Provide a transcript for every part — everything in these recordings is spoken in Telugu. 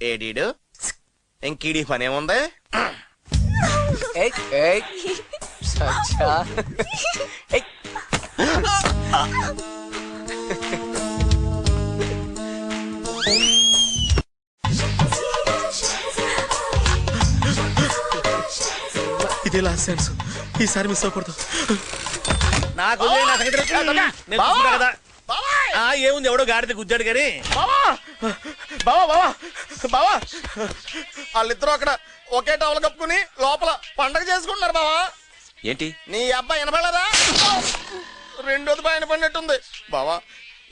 ఏడీడు ఇంకీడి పనేముంది? ఇదే లాస్ట్ ఛాన్స్, ఈసారి మిస్ అవ్వకూడదు. ఏముంది, ఎవడో గాడిద గుద్దాడు కానీ. వాళ్ళిద్దరూ అక్కడ ఒకే టవల్ కప్పుకుని లోపల పండగ చేసుకుంటున్నారు బావా. ఏంటి నీ అబ్బాయి వినపడరా? రెండోది పైన పడినట్టుంది బావా.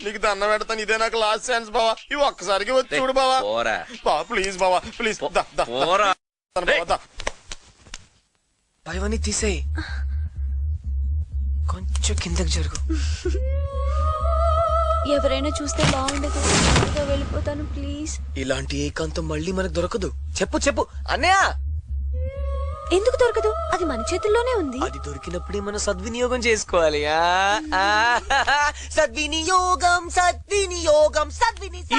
నీకు దండం పెడతాను, ఇదే నాకు లాస్ట్ ఛాన్స్ బావా. ఇవి ఒక్కసారికి వచ్చి చూడు బావా. బావా ప్లీజ్ బావా, ప్లీజ్. భయవన్నీ తీసేయి, కొంచెం కిందకి జరుగు. ఎవరైనా చూస్తే బాగుండదు, వెళ్ళిపోతాను ప్లీజ్. ఇలాంటి ఏకాంతం మళ్ళీ మనకు దొరకదు. చెప్పు చెప్పు అన్నయ్య. ఎందుకు దొరకదు? అది మన చేతుల్లోనే ఉంది. అది దొరికినప్పుడే మనం సద్వినియోగం చేసుకోవాలి. సద్వినియోగం సద్వినియోగం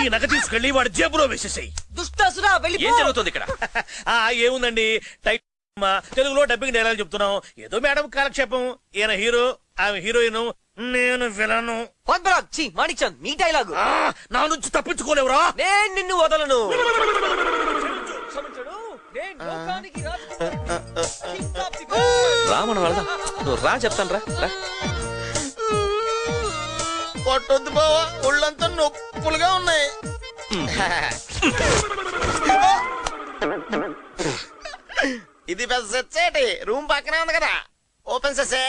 ఈ నగ తీసుకెళ్లి వాడి జేబులో వేసేసాయి. దుష్టాసురా వెళ్ళి. ఏం జరుగుతుంది ఇక్కడ? ఏముందండి, తెలుగులో డబ్బింగ్ డైలాగ్ చెప్తున్నాం. ఏదో మేడం కాలక్షేపం. ఈయన హీరో, ఆమె హీరోయిన్, నేను విలను. మాణిక్చంద్ నీ డైలాగు. నా నుంచి తప్పించుకోలేవురా. నేను నిన్ను వదలను. రా మనం వెళ్దాం. నువ్వు రా, చెప్తాను రా. కొట్టొద్దు బావా, ఒళ్ళంతా నొప్పులుగా ఉన్నాయి. ఇది పెద్ద సెచ్చేటి రూమ్ పక్కనే ఉంది కదా, ఓపెన్ చేసే.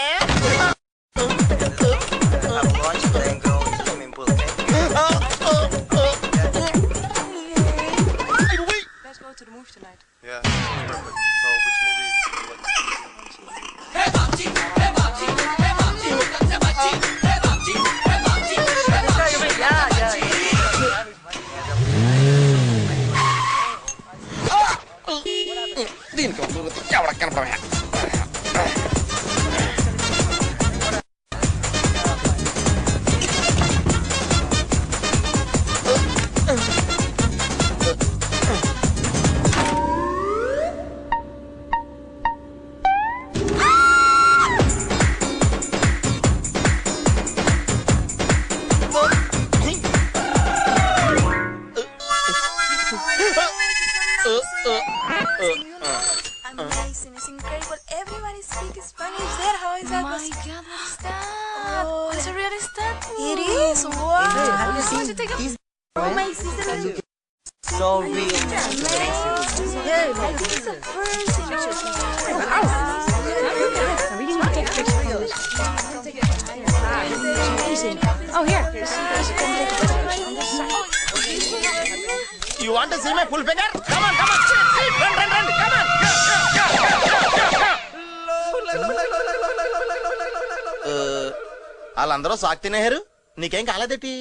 దీనికి ఎవరికి కనపడయా? Amazing, it's incredible. Everybody's feet is funny. Is that how is that? My God, what is that? Oh, It's a real statue. it is. Wow. Have you seen these? Oh my sister. So real. Yeah, like this is the first image. Oh, here. You want to see my full figure? Come on, come on. Run, run, run. Come on. వాళ్ళందరూ సాక్ తినేహారు, నీకేం కాలేదేటి?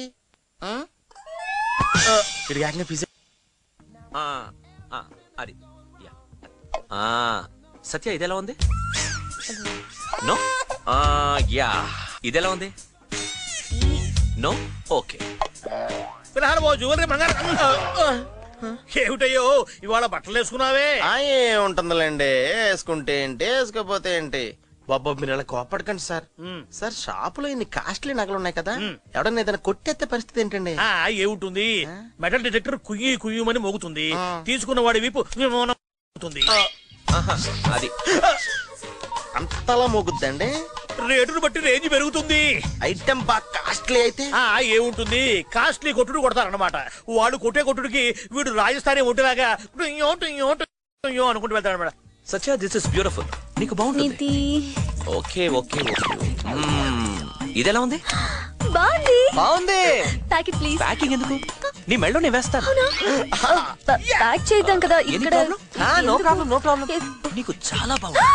అది సత్య, ఇదెలా ఉంది? నో. యా, ఇదెలా ఉంది? నో. ఓకే. జ్యువెలరీ బంగారం ఏమిటయ్యో ఇవాళ బట్టలు వేసుకున్నావే? ఏముంటుందిలేండి, వేసుకుంటే ఏంటి వేసుకోపోతే ఏంటి. బాబా మీరు అలా కోపడకండి సార్. సార్ షాపులో ఇన్ని కాస్ట్లీ నగలు ఉన్నాయి కదా, ఎవడన్నా ఏదైనా కొట్టేస్తే పరిస్థితి ఏంటండి? ఏముంటుంది, మెటల్ డిటెక్టర్ కుయ్యి కుయ్యమని మోగుతుంది. తీసుకున్న వాడి వీపు అది అంతలా మోగుద్దండి. రేటును బట్టి రేంజ్ పెరుగుతుంది. ఐటమ్ బాగా కాస్ట్లీ అయితే ఏముంటుంది, కాస్ట్లీ కొట్టుడు కొడతారన్నమాట. వాడు కొట్టే కొట్టుడికి వీడు రాజస్థానీ ఒంటిలాగా అనుకుంటూ వెళ్తాడు అనమాట. సత్య, దిస్ ఇస్ బ్యూటిఫుల్. నీకు బాగుంటుంది. Okay okay okay. ఇదెలా ఉంది? బాగుంది. Packet please. ప్యాకింగ్ ఎందుకు? నీ మెళ్ళో నేను వేస్తాను. ప్యాక్ చేద్దాం కదా ఇక్కడ. No problem, no problem. నీకు చాలా బాగుంది.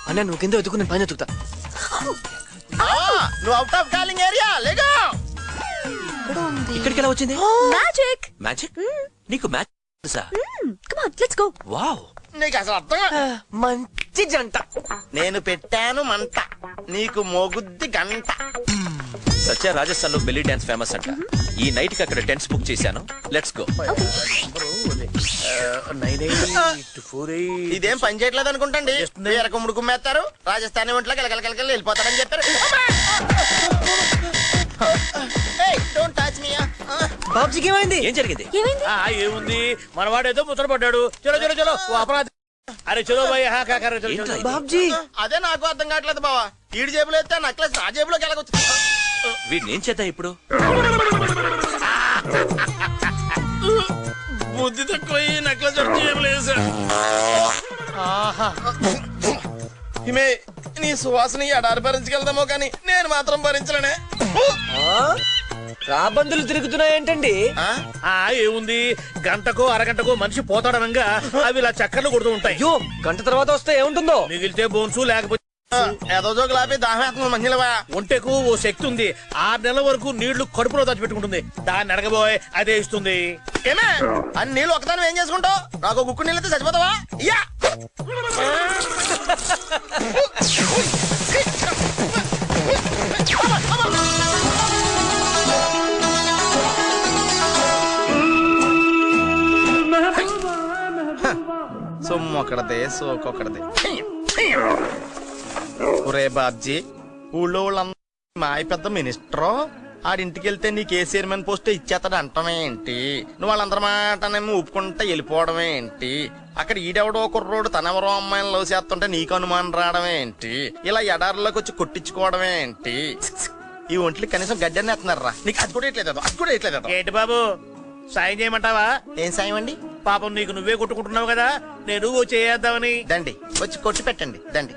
అన్న నువ్వు కింద వెతుకు, నేను పైన వెతుకుతా. నువ్వు అవుట్ ఆఫ్ కాలింగ్ ఏరియా లేగా. ఇక్కడికి ఎలా వచ్చింది? మ్యాజిక్. మ్యాజిక్? నీకు మ్యాజిక్ తెలుసా? Come on, let's go. Wow, నీకు అసలు అర్థం. మంచి జంట. నేను పెట్టాను మంట, నీకు మోగుద్ది గంట. సత్య రాజస్థాన్ లో బెల్లీ డాన్స్ ఫేమస్ అంట. ఈ నైట్ కి అక్కడ టెంట్స్ బుక్ చేశాను. Let's go. ఇదేం పని చేయట్లేదు అనుకుంటండి. ఎరకముడు కుమ్మేస్తారు, రాజస్థాన్ ఒంట్లో కలకలకలకలు వెళ్ళిపోతారని చెప్పారు. Don't touch me. బాబ్జీకి ఏమైంది? ఏం జరిగింది? ఏమైంది? ఏముంది, మనవాడేదో ముచ్చట పడ్డాడు. చలో చలో చలో, ఓ అపరాధి. అరే చలో భయ్, హా కా కర్ర, చలో, చలో. బాబ్జీ అదే నాకు అర్థం కావట్లేదు బావా. ఈడి జేబులో ఎత్తే నక్లెస్ నా జేబులోకి వెళ్ళగొచ్చు. వీడిని ఏం చేద్దాం ఇప్పుడు? బుద్ధి తక్కువ నక్లెస్ హిమే, నీ సువాసన ఎడారి భరించగలదామో కానీ నేను మాత్రం భరించలేనే. రాబందులు తిరుగుతున్నాయేంటండి? ఏముంది, గంటకో అరగంటకో మనిషి పోతాడనంగా అవి ఇలా చక్కర్లు కొడుతూ ఉంటాయి. అయ్యో, గంట తర్వాత వస్తే ఏముంటుందో? మిగిలితే బోన్సు, లేకపోతే ఏదో జోకు లాపి దాహేస్తుంది మంచిలవా. ఒంటెకు ఓ శక్తి ఉంది. 6 నెలల వరకు నీళ్లు కడుపులో దాచిపెట్టుకుంటుంది. దాన్ని అడగబోయ్, అదే ఇస్తుంది. ఏమే అన్ని నీళ్ళు ఒకదాని ఏం చేసుకుంటావు? నాకు గుక్కు నీళ్ళతో చచ్చిపోతావా? ఇయ్యా. సొమ్మొకడదే సోకొకడదే. ఒరే బాబ్జీ, ఊళ్ళో వాళ్ళందరూ మాయ పెద్ద మినిస్టరు. ఆడింటికి వెళ్తే నీకు ఏ చైర్మన్ పోస్ట్ ఇచ్చేస్తాడు అంటమే ఏంటి? నువ్వు వాళ్ళందరి మాటనేమో ఒప్పుకుంటా వెళ్ళిపోవడమే ఏంటి? అక్కడ ఈడెవడో కుర్రోడు తనెవరో అమ్మాయిని లవ్ చేస్తుంటే నీకు అనుమానం రావడమే ఏంటి? ఇలా ఎడారిలోకి వచ్చి కొట్టించుకోవడమే ఏంటి? ఈ ఒంట్లకి కనీసం గడ్డనే ఎత్తున్నారా? నీకు అది కూడా ఇట్లేదు, అది కూడా ఇట్లేదు. ఏంటి బాబు, సాయం చేయమంటావా? ఏం సాయం అండి? పాపం నీకు నువ్వే కొట్టుకుంటున్నావు కదా, నేను చేద్దామని. దండి వచ్చి కొట్టి పెట్టండి దండి.